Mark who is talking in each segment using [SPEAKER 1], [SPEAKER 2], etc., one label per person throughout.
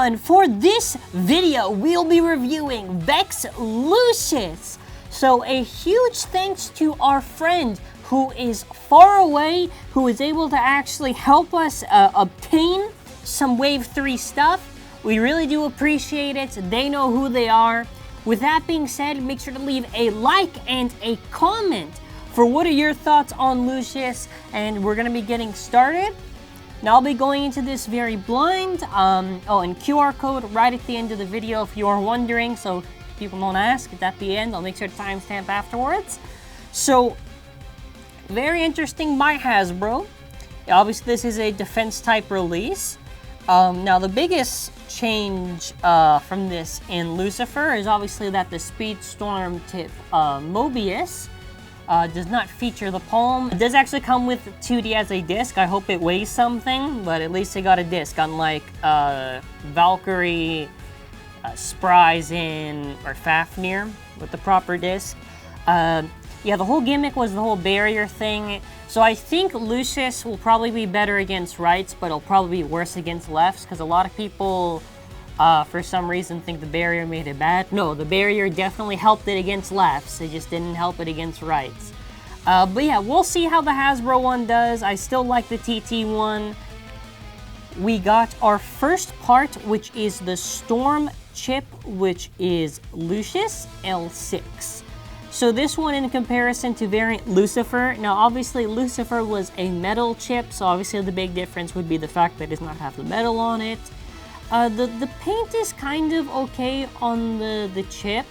[SPEAKER 1] and for this video, we'll be reviewing Vex Lucius. So a huge thanks to our friend who is far away, who is able to actually help us obtain some Wave 3 stuff. We really do appreciate it. They know who they are. With that being said, make sure to leave a like and a comment for what are your thoughts on Lucius, and we're going to be getting started. Now I'll be going into this very blind. And QR code right at the end of the video if you are wondering, so people don't ask, it's at the end. I'll make sure to timestamp afterwards. So, very interesting by Hasbro. Obviously this is a defense type release. Now the biggest change from this in Lucifer is obviously that the Speedstorm tip Mobius does not feature the palm. It does actually come with 2D as a disc. I hope it weighs something, but at least it got a disc, unlike Valkyrie, Spryzen, or Fafnir with the proper disc. Yeah, the whole gimmick was the whole barrier thing. So I think Lucius will probably be better against rights, but it'll probably be worse against lefts, because a lot of people, for some reason, think the barrier made it bad. No, the barrier definitely helped it against lefts. It just didn't help it against rights. But yeah, we'll see how the Hasbro one does. I still like the TT one. We got our first part, which is the Storm chip, which is Lucius L6. So this one in comparison to Variant Lucifer, now obviously Lucifer was a metal chip, so obviously the big difference would be the fact that it does not have the metal on it. The paint is kind of okay on the chip.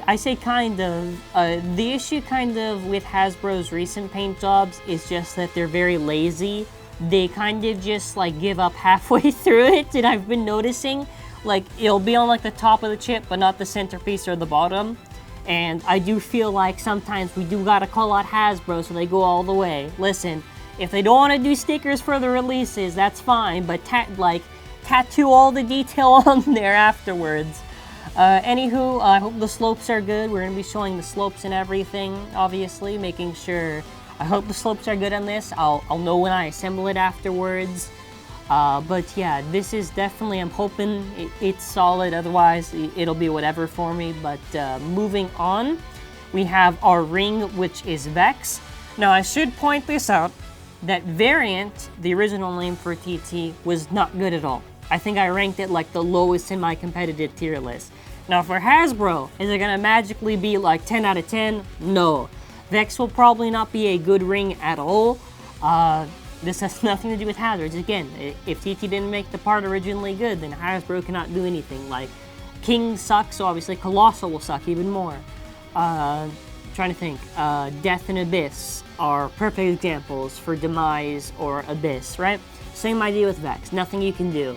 [SPEAKER 1] I say kind of. The issue kind of with Hasbro's recent paint jobs is just that they're very lazy. They kind of just like give up halfway through it, and I've been noticing like it'll be on like the top of the chip but not the centerpiece or the bottom. And I do feel like sometimes we do gotta call out Hasbro so they go all the way. Listen, if they don't want to do stickers for the releases, that's fine, but tattoo all the detail on there afterwards. Anywho, I hope the slopes are good. We're gonna be showing the slopes and everything, obviously, making sure. I hope the slopes are good on this. I'll know when I assemble it afterwards. But yeah, this is definitely, I'm hoping it's solid, otherwise it'll be whatever for me. But moving on, we have our ring, which is Vex. Now I should point this out, that Variant, the original name for TT, was not good at all. I think I ranked it like the lowest in my competitive tier list. Now for Hasbro, is it gonna magically be like 10 out of 10? No. Vex will probably not be a good ring at all. This has nothing to do with Hasbro. Again, if TT didn't make the part originally good, then Hasbro cannot do anything. Like, King sucks, so obviously Colossal will suck even more. Trying to think. Death and Abyss are perfect examples for Demise or Abyss, right? Same idea with Vex. Nothing you can do.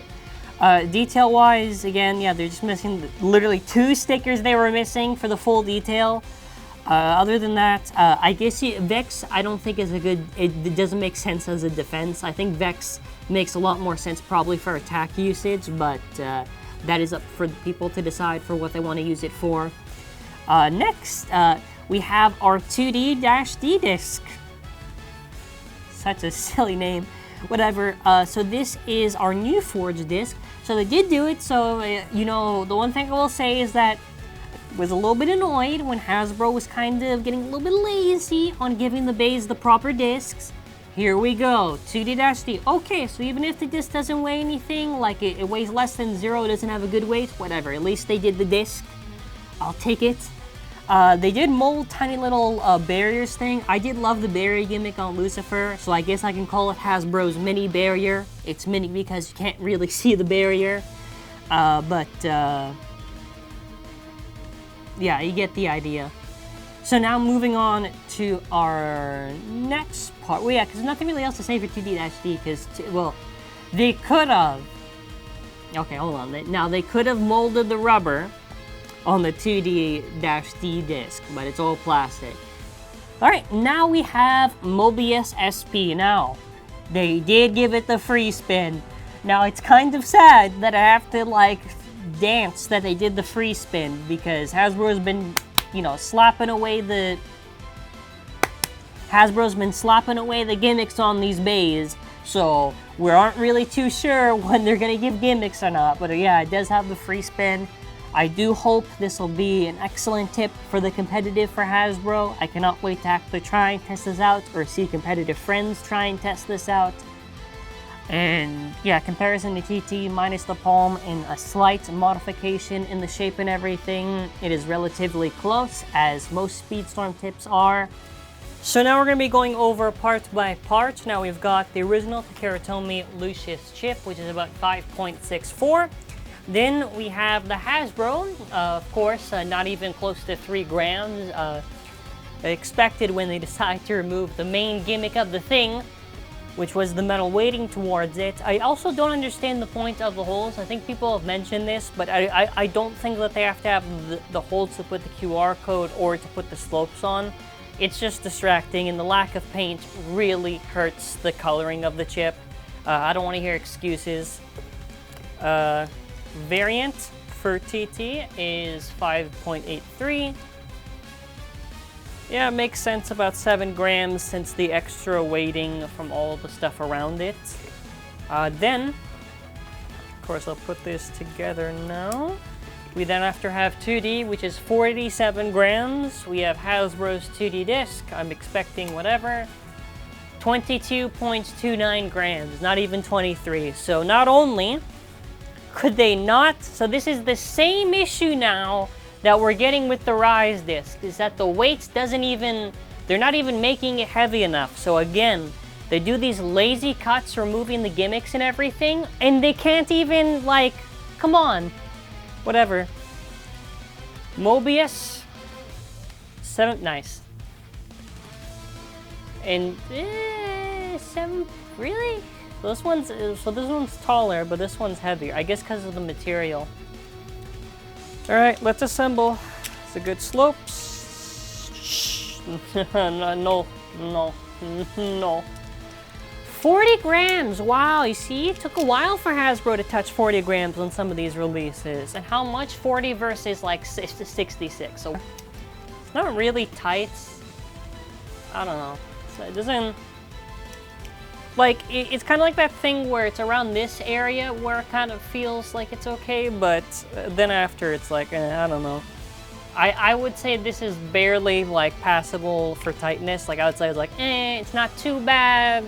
[SPEAKER 1] Detail-wise, again, yeah, they're just missing literally 2 stickers they were missing for the full detail. Other than that, I guess Vex, I don't think is a good, it doesn't make sense as a defense. I think Vex makes a lot more sense probably for attack usage, but that is up for the people to decide for what they want to use it for. Next, we have our 2D-D disc. Such a silly name. Whatever, so this is our new Forge disc. So they did do it, so, you know, the one thing I will say is that was a little bit annoyed when Hasbro was kind of getting a little bit lazy on giving the bays the proper discs. Here we go, 2D-D. Okay, so even if the disc doesn't weigh anything, like it weighs less than 0, it doesn't have a good weight, whatever, at least they did the disc. I'll take it. They did mold tiny little barriers thing. I did love the barrier gimmick on Lucifer, so I guess I can call it Hasbro's mini barrier. It's mini because you can't really see the barrier. Yeah, you get the idea. So now moving on to our next part. Well, yeah, because there's nothing really else to say for 2D-D, because, well, they could have. Okay, hold on. Now, they could have molded the rubber on the 2D-D disc, but it's all plastic. Alright, now we have Mobius-SP. Now, they did give it the free spin. Now, it's kind of sad that I have to, like, dance that they did the free spin, because Hasbro's been, you know, slapping away the gimmicks on these bays So we aren't really too sure when they're gonna give gimmicks or not, but yeah, it does have the free spin. I do hope this will be an excellent tip for the competitive for Hasbro. I cannot wait to actually try and test this out or see competitive friends try and test this out. And yeah, comparison to TT minus the palm and a slight modification in the shape and everything, it is relatively close as most Speedstorm tips are. So now we're going to be going over part by part. Now we've got the original Takara Tomy Lucius chip, which is about 5.64. Then we have the Hasbro, of course, not even close to 3 grams. Expected when they decide to remove the main gimmick of the thing, which was the metal weighting towards it. I also don't understand the point of the holes. I think people have mentioned this, but I don't think that they have to have the holes to put the QR code or to put the slopes on. It's just distracting, and the lack of paint really hurts the coloring of the chip. I don't want to hear excuses. Variant for TT is 5.83. Yeah, it makes sense, about 7 grams since the extra weighting from all the stuff around it. Then, of course, I'll put this together now. We then have to have 2D, which is 47 grams. We have Hasbro's 2D disc. I'm expecting whatever. 22.29 grams, not even 23. So not only could they not... So this is the same issue now that we're getting with the Rise disc, is that the weights doesn't even, they're not even making it heavy enough. So again, they do these lazy cuts removing the gimmicks and everything, and they can't even, like, come on. Whatever. Mobius, 7, nice. And, 7, really? So this one's taller, but this one's heavier. I guess because of the material. Alright, let's assemble. It's a good slopes. No. 40 grams! Wow, you see? It took a while for Hasbro to touch 40 grams on some of these releases. And how much? 40 versus like 66. So it's not really tight. I don't know. So it doesn't... Like, it's kind of like that thing where it's around this area where it kind of feels like it's okay, but then after it's like, I don't know. I would say this is barely, like, passable for tightness. Like, I would say it's like, it's not too bad,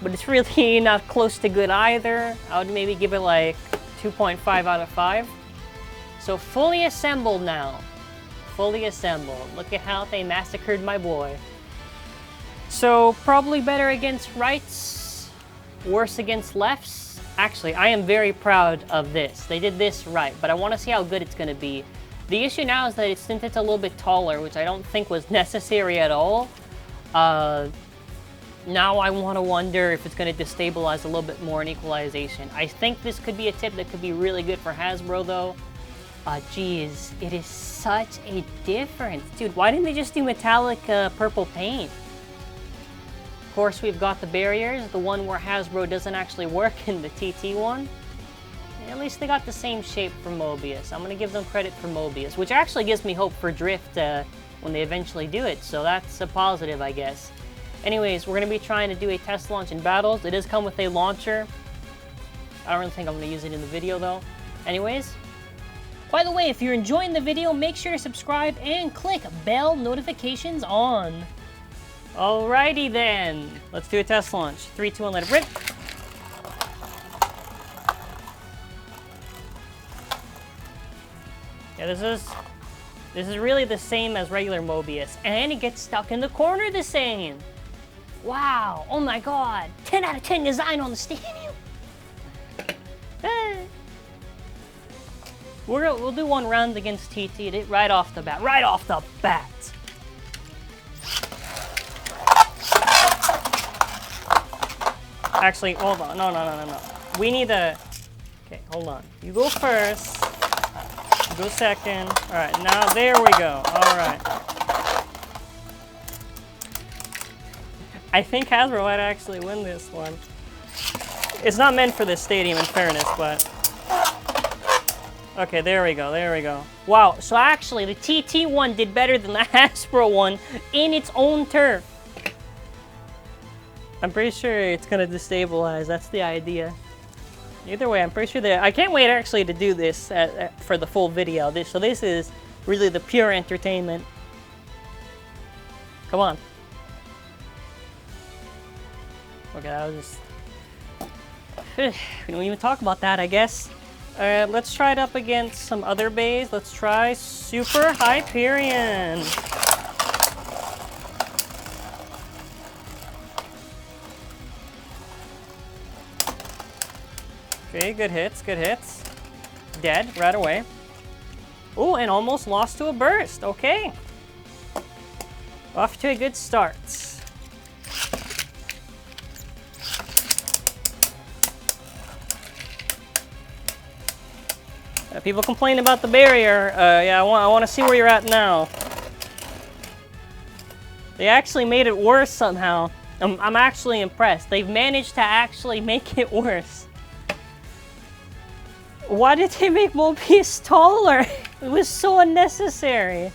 [SPEAKER 1] but it's really not close to good either. I would maybe give it, like, 2.5 out of 5. So, fully assembled now. Fully assembled. Look at how they massacred my boy. So, probably better against rights, worse against lefts. Actually, I am very proud of this. They did this right, but I want to see how good it's going to be. The issue now is that since it's a little bit taller, which I don't think was necessary at all, now I want to wonder if it's going to destabilize a little bit more in equalization. I think this could be a tip that could be really good for Hasbro, though. Geez, it is such a difference. Dude, why didn't they just do metallic purple paint? Of course, we've got the barriers, the one where Hasbro doesn't actually work in the TT one. At least they got the same shape for Mobius. I'm going to give them credit for Mobius, which actually gives me hope for Drift when they eventually do it, so that's a positive, I guess. Anyways, we're going to be trying to do a test launch in battles. It does come with a launcher. I don't really think I'm going to use it in the video, though. Anyways, by the way, if you're enjoying the video, make sure to subscribe and click bell notifications on. Alrighty then, let's do a test launch. 3, 2, 1, let it rip. Yeah, this is really the same as regular Mobius, and it gets stuck in the corner the same. Wow, oh my god, 10 out of 10 design on the stadium. We'll do one round against TT right off the bat, Actually, hold on. No. We need a... Okay, hold on. You go first. You go second. All right, now there we go. All right. I think Hasbro might actually win this one. It's not meant for this stadium, in fairness, but... Okay, there we go. Wow, so actually, the TT one did better than the Hasbro one in its own turf. I'm pretty sure it's gonna destabilize. That's the idea. Either way, I'm pretty sure that I can't wait actually to do this for the full video. So this is really the pure entertainment. Come on. Okay, that was just... we don't even talk about that, I guess. Let's try it up against some other bays. Let's try Super Hyperion. Okay, good hits, good hits. Dead right away. Oh, and almost lost to a burst. Okay. Off to a good start. People complain about the barrier. Yeah, I want to see where you're at now. They actually made it worse somehow. I'm actually impressed. They've managed to actually make it worse. Why did they make Mobius taller? It was so unnecessary.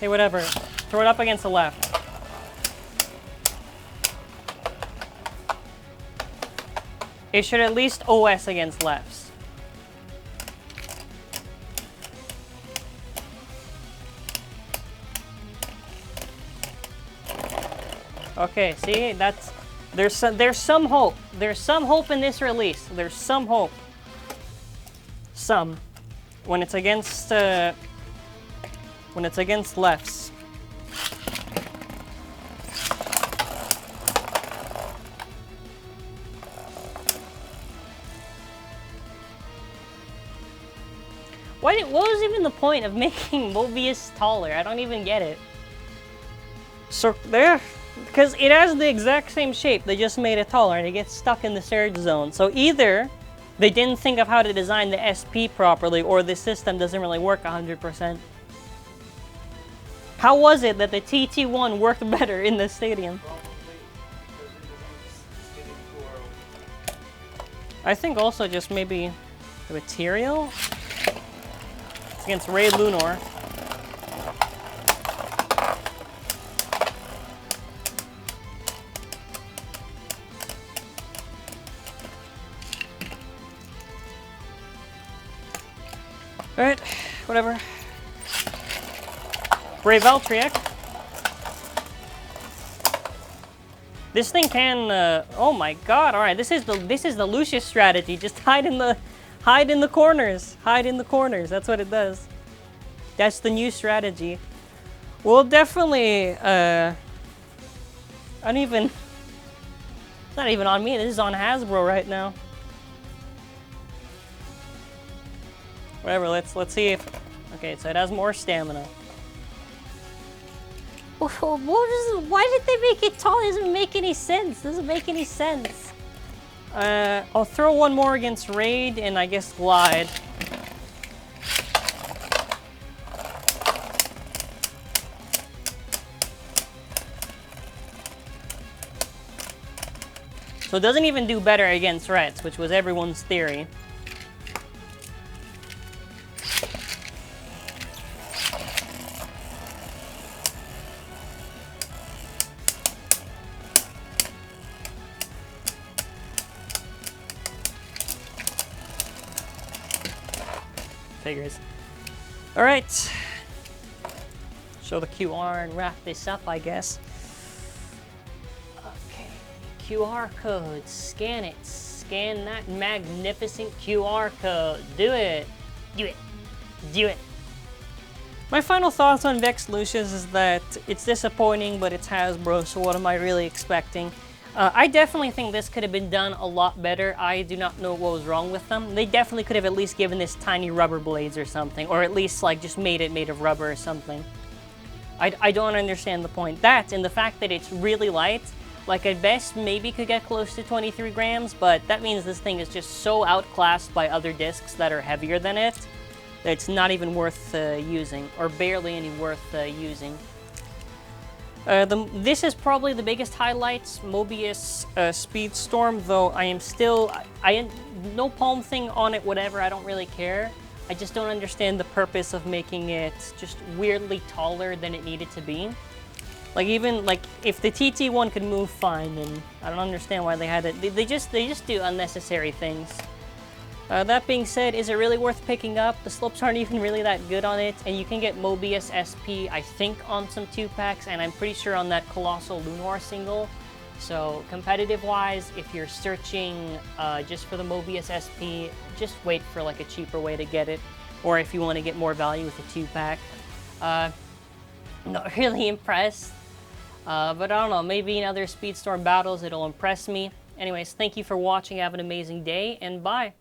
[SPEAKER 1] Hey, whatever. Throw it up against the left. It should at least OS against lefts. Okay, see, that's... There's some hope. There's some hope in this release. There's some hope. Some. When it's against lefts. What was even the point of making Mobius taller? I don't even get it. So there. Because it has the exact same shape, they just made it taller and it gets stuck in the surge zone. So either they didn't think of how to design the SP properly or the system doesn't really work 100%. How was it that the TT1 worked better in the stadium? I think also just maybe the material. It's against Ray Lunar. Alright, whatever. Brave Altriac. This thing can oh my god, alright, this is the Lucius strategy. Just hide in the corners. Hide in the corners. That's what it does. That's the new strategy. Well, definitely it's not even on me, this is on Hasbro right now. Whatever, let's see if... Okay, so it has more stamina. Why did they make it tall? It doesn't make any sense. Doesn't make any sense. I'll throw one more against Raid and I guess Glide. So it doesn't even do better against Reds, which was everyone's theory. Figures. All right. Show the QR and wrap this up, I guess. Okay. QR code. Scan it. Scan that magnificent QR code. Do it. Do it. Do it. My final thoughts on Vex Lucius is that it's disappointing, but it's Hasbro, so what am I really expecting? I definitely think this could have been done a lot better. I do not know what was wrong with them. They definitely could have at least given this tiny rubber blades or something, or at least like just made it made of rubber or something. I don't understand the point. That and the fact that it's really light, like at best maybe could get close to 23 grams, but that means this thing is just so outclassed by other discs that are heavier than it that it's not even worth using, or barely any worth using. This is probably the biggest highlights, Mobius Speedstorm, though I am still, no palm thing on it, whatever, I don't really care. I just don't understand the purpose of making it just weirdly taller than it needed to be. Like even like if the TT one could move fine, then I don't understand why they had it. They just do unnecessary things. That being said, is it really worth picking up? The slopes aren't even really that good on it, and you can get Mobius-SP, I think, on some 2-packs, and I'm pretty sure on that Colossal Lunar single. So competitive-wise, if you're searching just for the Mobius-SP, just wait for like a cheaper way to get it, or if you want to get more value with a 2-pack. Not really impressed, but I don't know, maybe in other Speedstorm battles it'll impress me. Anyways, thank you for watching, have an amazing day, and bye!